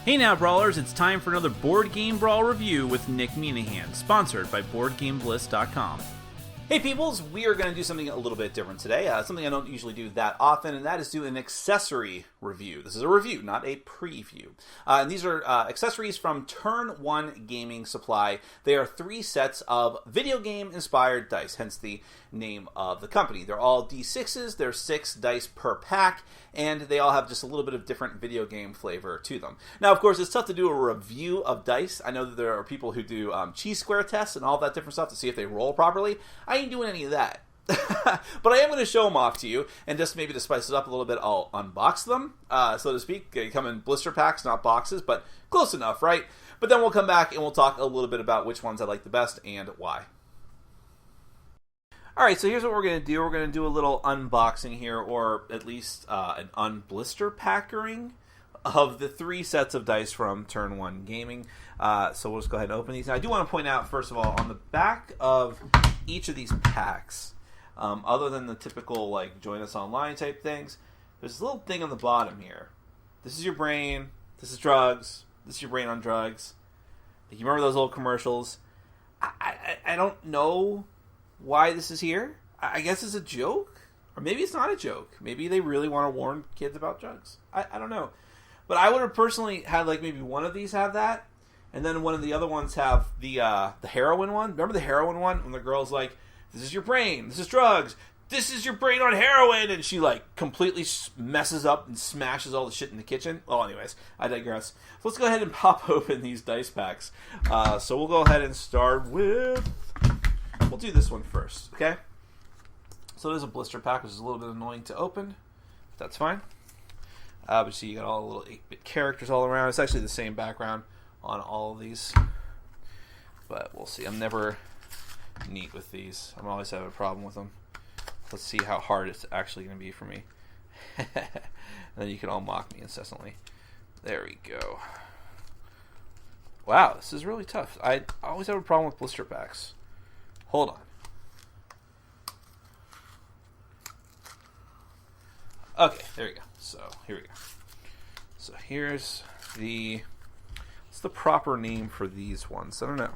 Hey now, Brawlers, it's time for another Board Game Brawl review with Nick Minahan, sponsored by BoardGameBliss.com. Hey peoples, we are going to do something a little bit different today, something I don't usually do that often, and that is do an accessory review. This is a review, not a preview. And these are accessories from Turn 1 Gaming Supply. They are 3 sets of video game-inspired dice, hence the name of the company. They're all D6s, they're 6 dice per pack, and they all have just a little bit of different video game flavor to them. Now, of course, it's tough to do a review of dice. I know that there are people who do cheese square tests and all that different stuff to see if they roll properly. I ain't doing any of that. But I am going to show them off to you, and just maybe to spice it up a little bit, I'll unbox them, so to speak. They come in blister packs, not boxes, but close enough, right? But then we'll come back and we'll talk a little bit about which ones I like the best and why. Alright, so here's what we're going to do. We're going to do a little unboxing here, or at least an unblister packering of the 3 sets of dice from Turn 1 Gaming. So we'll just go ahead and open these. Now, I do want to point out, first of all, on the back of each of these packs, other than the typical, like, join us online type things, there's a little thing on the bottom here. This is your brain. This is drugs. This is your brain on drugs. You remember those old commercials? I don't know why this is here. I guess it's a joke, or maybe it's not a joke. Maybe they really want to warn kids about drugs. I don't know. But I would have personally had, like, maybe one of these have that, and then one of the other ones have the heroin one. Remember the heroin one? When the girl's like, this is your brain, this is drugs, this is your brain on heroin, and she, like, completely messes up and smashes all the shit in the kitchen. Well, anyways, I digress. So let's go ahead and pop open these dice packs. So we'll go ahead and start with... We'll do this one first, okay? So there's a blister pack, which is a little bit annoying to open. But that's fine. But see, you got all the little 8-bit characters all around. It's actually the same background on all of these. But we'll see. I'm never neat with these. I'm always having a problem with them. Let's see how hard it's actually going to be for me. And then you can all mock me incessantly. There we go. Wow, this is really tough. I always have a problem with blister packs. Hold on. Okay, there we go. So, here we go. So, here's the... What's the proper name for these ones? I don't know.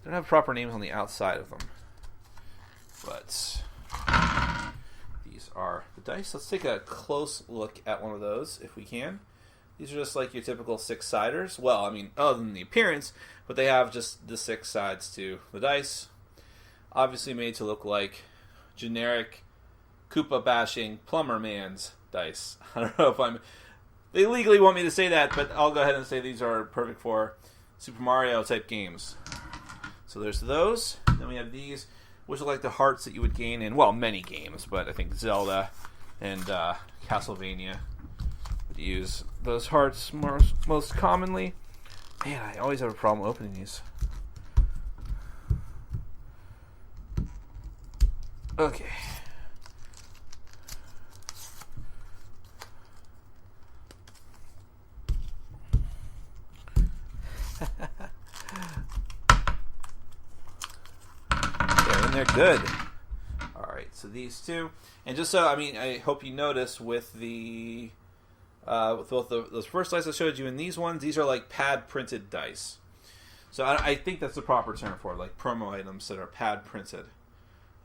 They don't have proper names on the outside of them. But these are the dice. Let's take a close look at one of those, if we can. These are just like your typical 6-siders. Well, I mean, other than the appearance, but they have just the 6 sides to the dice. Obviously made to look like generic Koopa bashing plumber man's dice. I don't know if they legally want me to say that, but I'll go ahead and say these are perfect for Super Mario type games. So there's those. Then we have these, which are like the hearts that you would gain in, well, many games, but I think Zelda and Castlevania would use those hearts most commonly. Man, I always have a problem opening these. Okay. They're good. Alright, so these two. And just so, I mean, I hope you notice with the with both those first dice I showed you and these ones, these are like pad printed dice. So I think that's the proper term for it, like promo items that are pad printed.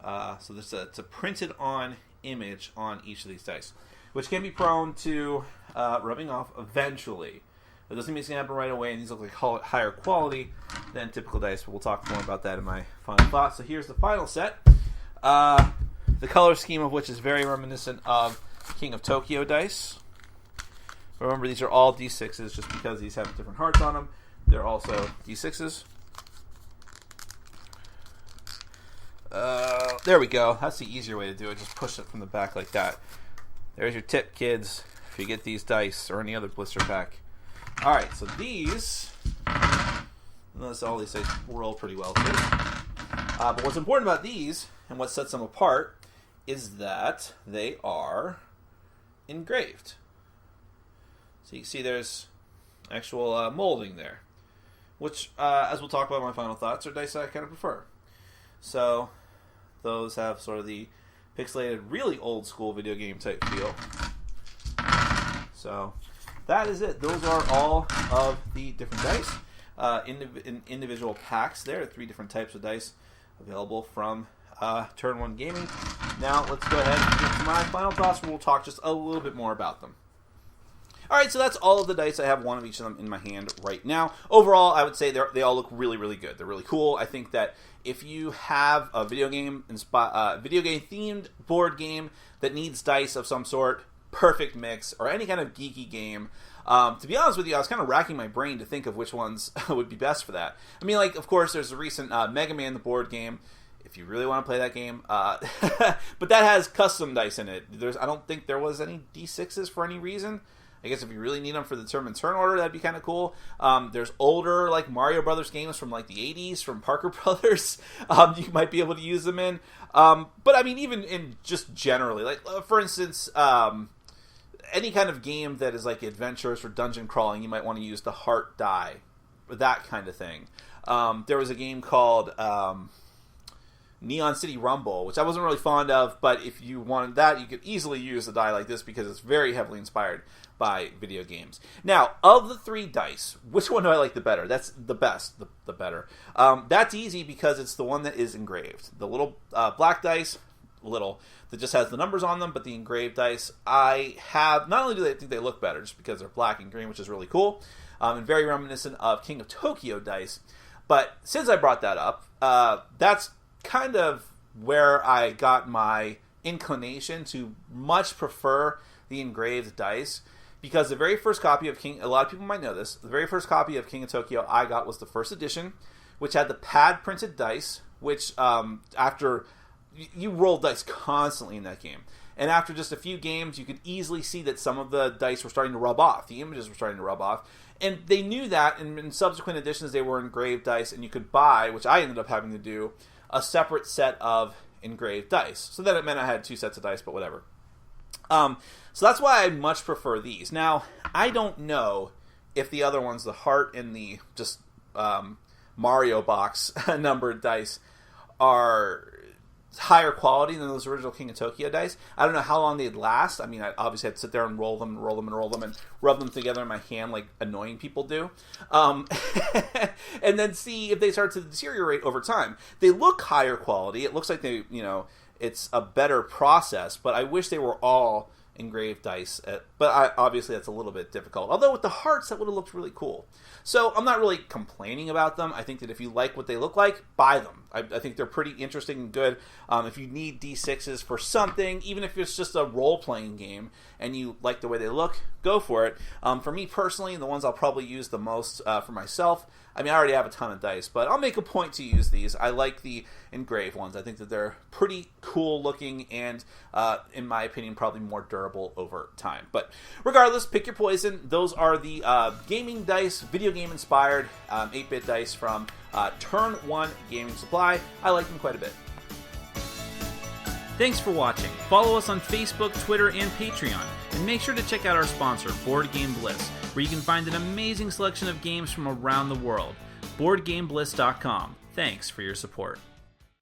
So it's a printed on image on each of these dice, which can be prone to rubbing off eventually. It doesn't mean it's going to happen right away, and these look like higher quality than typical dice, but we'll talk more about that in my final thoughts. So here's the final set, the color scheme of which is very reminiscent of King of Tokyo dice. Remember, these are all D6s just because these have different hearts on them. They're also D6s. There we go. That's the easier way to do it. Just push it from the back like that. There's your tip, kids, if you get these dice or any other blister pack. Alright, so these, notice all these dice roll pretty well too. But what's important about these, and what sets them apart, is that they are engraved. So you can see there's actual molding there, which, as we'll talk about in my final thoughts, are dice that I kind of prefer. So those have sort of the pixelated, really old school video game type feel. So that is it. Those are all of the different dice in individual packs. There are 3 different types of dice available from Turn 1 Gaming. Now let's go ahead and get to my final thoughts, where we'll talk just a little bit more about them. Alright, so that's all of the dice. I have one of each of them in my hand right now. Overall, I would say they all look really, really good. They're really cool. I think that if you have a video game themed board game that needs dice of some sort, perfect mix, or any kind of geeky game. To be honest with you, I was kind of racking my brain to think of which ones would be best for that. I mean, like, of course, there's a recent Mega Man the board game, if you really want to play that game. But that has custom dice in it. I don't think there was any D6s for any reason. I guess if you really need them for the turn order, that'd be kind of cool. There's older, like, Mario Brothers games from, like, the 80s, from Parker Brothers. You might be able to use them in. But, I mean, even in just generally, like, for instance, any kind of game that is, like, adventurous or dungeon crawling, you might want to use the heart die. That kind of thing. There was a game called Neon City Rumble, which I wasn't really fond of, but if you wanted that, you could easily use a die like this because it's very heavily inspired by video games. Now, of the 3 dice, which one do I like the better? That's the best, the better. That's easy because it's the one that is engraved. The little black dice, that just has the numbers on them, but the engraved dice, I have, not only do I think they look better, just because they're black and green, which is really cool, and very reminiscent of King of Tokyo dice, but since I brought that up, that's kind of where I got my inclination to much prefer the engraved dice, because the very first copy of a lot of people might know this, the very first copy of King of Tokyo I got was the first edition, which had the pad printed dice, which after you rolled dice constantly in that game, and after just a few games you could easily see that some of the dice were starting to rub off, the images were starting to rub off, and they knew that, and in subsequent editions they were engraved dice, and you could buy, which I ended up having to do, a separate set of engraved dice. So then it meant I had 2 sets of dice, but whatever. So that's why I much prefer these. Now, I don't know if the other ones, the heart and the just Mario box numbered dice, are higher quality than those original King of Tokyo dice. I don't know how long they'd last. I mean, I obviously had to sit there and roll them and roll them and roll them and rub them together in my hand like annoying people do. And then see if they start to deteriorate over time. They look higher quality. It looks like they, it's a better process, but I wish they were all engraved dice. But obviously that's a little bit difficult. Although with the hearts, that would have looked really cool. So I'm not really complaining about them. I think that if you like what they look like, buy them. I think they're pretty interesting and good. If you need D6s for something, even if it's just a role-playing game and you like the way they look, go for it. For me personally, the ones I'll probably use the most for myself, I mean, I already have a ton of dice, but I'll make a point to use these. I like the engraved ones. I think that they're pretty cool looking and, in my opinion, probably more durable over time. But regardless, pick your poison. Those are the gaming dice, video game inspired 8-bit dice from Turn 1 Gaming Supply. I like them quite a bit. Thanks for watching. Follow us on Facebook, Twitter, and Patreon. And make sure to check out our sponsor, Board Game Bliss, where you can find an amazing selection of games from around the world. BoardGameBliss.com. Thanks for your support.